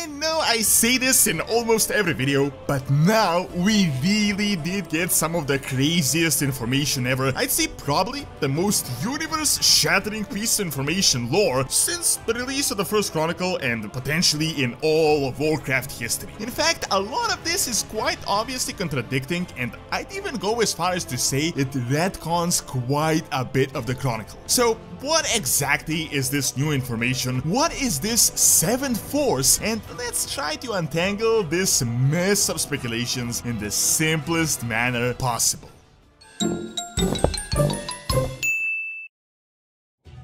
I know I say this in almost every video, but now we really did get some of the craziest information ever. I'd say probably the most universe-shattering piece of information lore since the release of the first Chronicle and potentially in all of Warcraft history. In fact, a lot of this is quite obviously contradicting, and I'd even go as far as to say it retcons quite a bit of the Chronicle. So, what exactly is this new information? What is this seventh force? And let's try to untangle this mess of speculations in the simplest manner possible.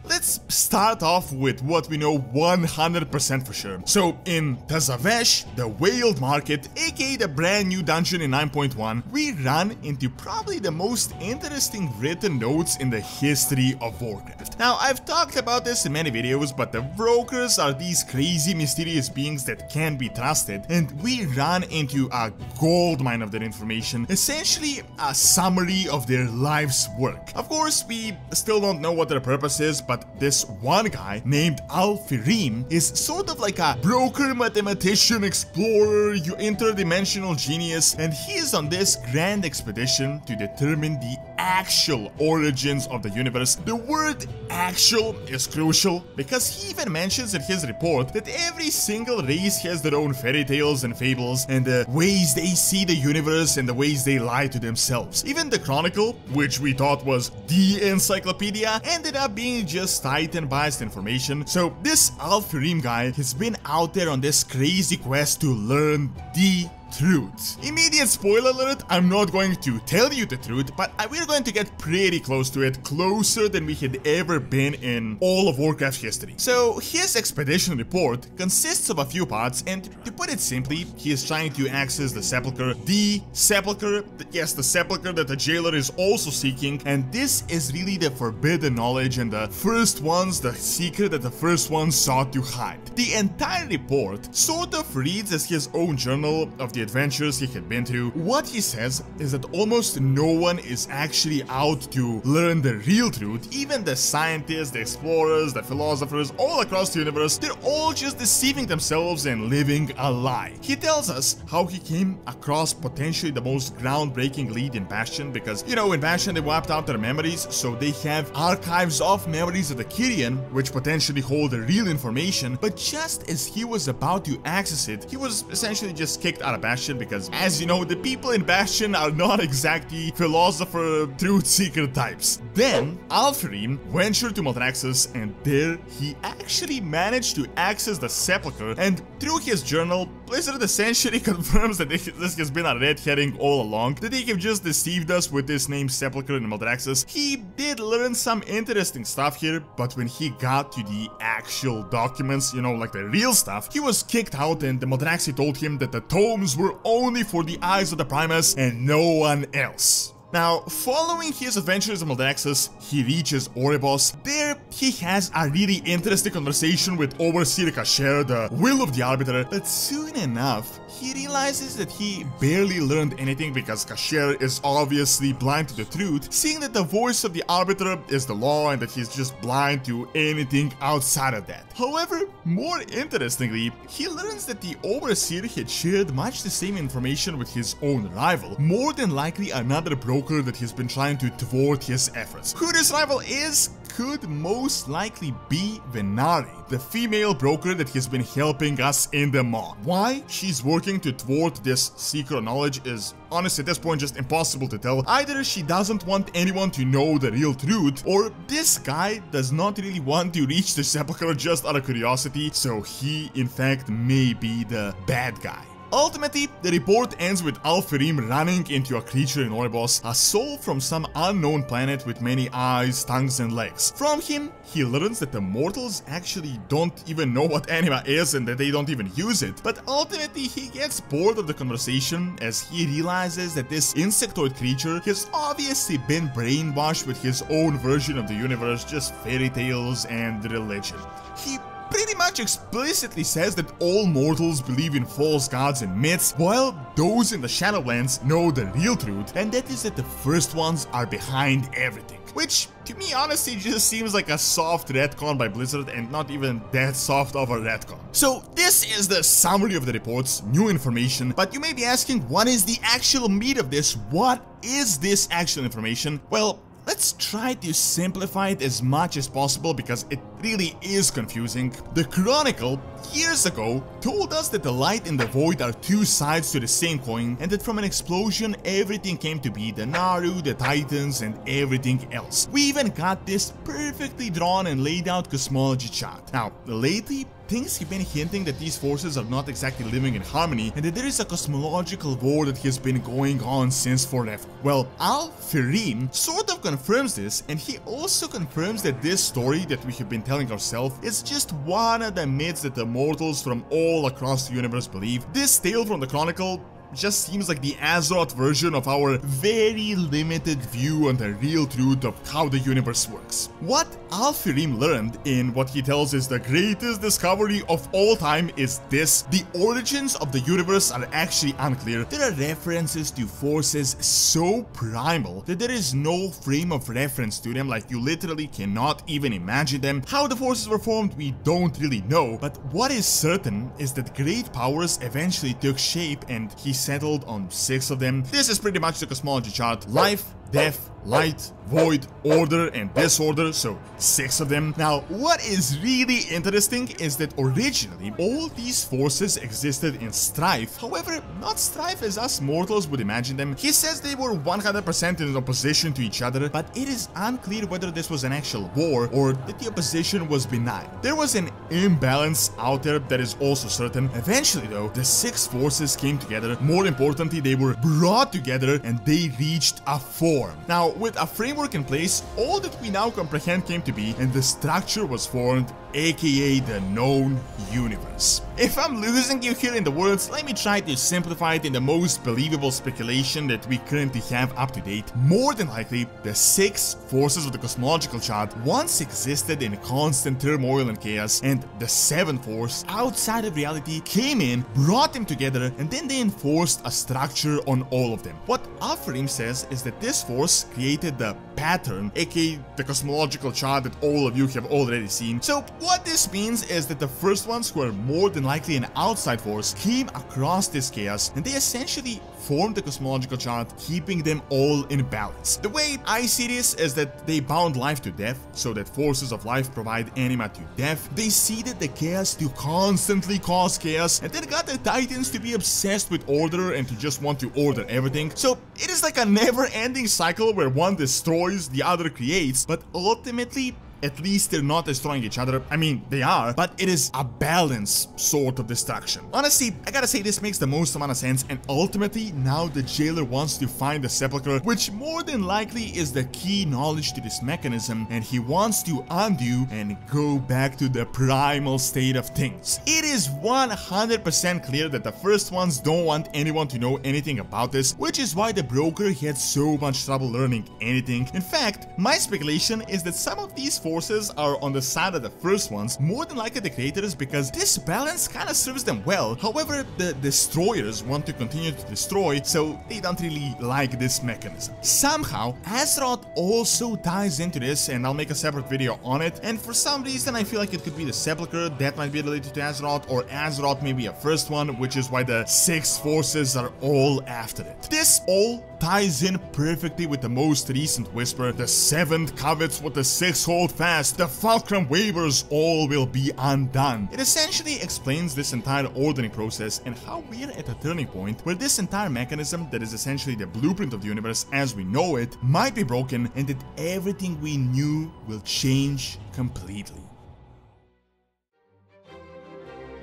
Let's start off with what we know 100% for sure. So, in Tazavesh, the Whaled Market, aka the brand new dungeon in 9.1, we run into probably the most interesting written notes in the history of Warcraft. Now, I've talked about this in many videos, but the brokers are these crazy, mysterious beings that can't be trusted, and we run into a goldmine of their information, essentially a summary of their life's work. Of course, we still don't know what their purpose is, but this one guy named Al-Firim is sort of like a broker, mathematician, explorer, interdimensional genius, and he is on this grand expedition to determine the actual origins of the universe. The word actual is crucial because he even mentions in his report that every single race has their own fairy tales and fables and the ways they see the universe and the ways they lie to themselves. Even the Chronicle, which we thought was the encyclopedia, ended up being just tight and biased information. So this Al-Firim guy has been out there on this crazy quest to learn the truth. Immediate spoiler alert, I'm not going to tell you the truth, but we're going to get pretty close to it, closer than we had ever been in all of Warcraft history. So his expedition report consists of a few parts, and to put it simply, he is trying to access the sepulcher, the sepulcher that the jailer is also seeking, and this is really the forbidden knowledge and the first ones, the secret that the first ones sought to hide. The entire report sort of reads as his own journal of the adventures he had been through. What he says is that almost no one is actually out to learn the real truth. Even the scientists, the explorers, the philosophers all across the universe, they're all just deceiving themselves and living a lie. He tells us how he came across potentially the most groundbreaking lead in Bastion because, you know, in Bastion they wiped out their memories, so they have archives of memories of the Kyrian, which potentially hold the real information, but just as he was about to access it, he was essentially just kicked out of Bastion because, as you know, the people in Bastion are not exactly philosopher, truth seeker types. Then, Al-Firim ventured to Maldraxxus, and there he actually managed to access the sepulcher, and through his journal, Blizzard essentially confirms that this has been a red herring all along, that they have just deceived us with this name Sepulcher in Maldraxxus. He did learn some interesting stuff here, but when he got to the actual documents, you know, like the real stuff, he was kicked out, and the Maldraxxi told him that the tomes were only for the eyes of the Primus and no one else. Now, following his adventures in Maldraxxus, he reaches Oribos. There, he has a really interesting conversation with Overseer Kasher, the Will of the Arbiter, but soon enough, he realizes that he barely learned anything because Kasher is obviously blind to the truth, seeing that the voice of the Arbiter is the law and that he's just blind to anything outside of that. However, more interestingly, he learns that the Overseer had shared much the same information with his own rival, more than likely another broker that he's been trying to thwart his efforts. Who this rival is could most likely be Venari, the female broker that has been helping us in the Maw. Why she's working to thwart this secret knowledge is honestly at this point just impossible to tell. Either she doesn't want anyone to know the real truth, or this guy does not really want to reach the sepulcher just out of curiosity, so he in fact may be the bad guy. Ultimately, the report ends with Al-Firim running into a creature in Oribos, a soul from some unknown planet with many eyes, tongues and legs. From him, he learns that the mortals actually don't even know what anima is and that they don't even use it. But ultimately, he gets bored of the conversation as he realizes that this insectoid creature has obviously been brainwashed with his own version of the universe, just fairy tales and religion. He pretty much explicitly says that all mortals believe in false gods and myths, while those in the Shadowlands know the real truth, and that is that the first ones are behind everything. which to me honestly just seems like a soft retcon by Blizzard and not even that soft of a retcon. So this is the summary of the reports, new information, but you may be asking, what is the actual meat of this? What is this actual information? Well, let's try to simplify it as much as possible because it really is confusing. The Chronicle, years ago, told us that the light and the void are two sides to the same coin and that from an explosion everything came to be, the Naaru, the Titans, and everything else. We even got this perfectly drawn and laid out cosmology chart. Now, lately, things have been hinting that these forces are not exactly living in harmony and that there is a cosmological war that has been going on since forever. Well, Al-Firim sort of confirms this, and he also confirms that this story that we have been telling ourselves is just one of the myths that the mortals from all across the universe believe. This tale from the Chronicle just seems like the Azeroth version of our very limited view on the real truth of how the universe works. What Al-Firim learned in what he tells is the greatest discovery of all time is this: the origins of the universe are actually unclear. There are references to forces so primal that there is no frame of reference to them, like you literally cannot even imagine them. How the forces were formed, we don't really know, but what is certain is that great powers eventually took shape, and he settled on 6 of them. This is pretty much the cosmology chart: life, death, light, void, order, and disorder, so 6 of them. Now, what is really interesting is that originally all these forces existed in strife, however, not strife as us mortals would imagine them. He says they were 100% in opposition to each other, but it is unclear whether this was an actual war or that the opposition was benign. There was an imbalance out there that is also certain. Eventually though, the 6 forces came together. More importantly, they were brought together and they reached a form. Now, with a framework in place, all that we now comprehend came to be, and the structure was formed, aka the known universe. If I'm losing you here in the words, let me try to simplify it in the most believable speculation that we currently have up to date. More than likely, the 6 forces of the cosmological chart once existed in constant turmoil and chaos, and the 7th force, outside of reality, came in, brought them together, and then they enforced a structure on all of them. What Al-Firim says is that this force created the pattern, aka the cosmological chart that all of you have already seen. So what this means is that the first ones, who are more than likely an outside force, came across this chaos and they essentially formed the cosmological chart, keeping them all in balance. The way I see this is that they bound life to death, so that forces of life provide anima to death. They seeded the chaos to constantly cause chaos, and then got the Titans to be obsessed with order and to just want to order everything. So it is like a never-ending cycle where one destroys, the other creates, but ultimately, at least they're not destroying each other. I mean, they are, but it is a balanced sort of destruction. Honestly, I gotta say this makes the most amount of sense, and ultimately, now the jailer wants to find the Sepulchre, which more than likely is the key knowledge to this mechanism, and he wants to undo and go back to the primal state of things. It is 100% clear that the first ones don't want anyone to know anything about this, which is why the broker had so much trouble learning anything. In fact, my speculation is that some of these forces are on the side of the first ones, more than likely the creators, because this balance kind of serves them well. However, the destroyers want to continue to destroy, so they don't really like this mechanism. Somehow, Azeroth also ties into this, and I'll make a separate video on it, and for some reason I feel like it could be the Sepulchre that might be related to Azeroth, or Azeroth may be a first one, which is why the 6 forces are all after it. This all ties in perfectly with the most recent whisper: the 7th covets what the 6th hold fast, the Fulcrum wavers, all will be undone. It essentially explains this entire ordering process and how we're at a turning point where this entire mechanism that is essentially the blueprint of the universe as we know it might be broken, and that everything we knew will change completely.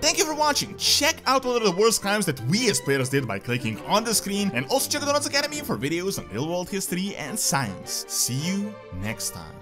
Thank you for watching. Check out one of the worst crimes that we as players did by clicking on the screen, and also check out the Nodes Academy for videos on real world history and science. See you next time.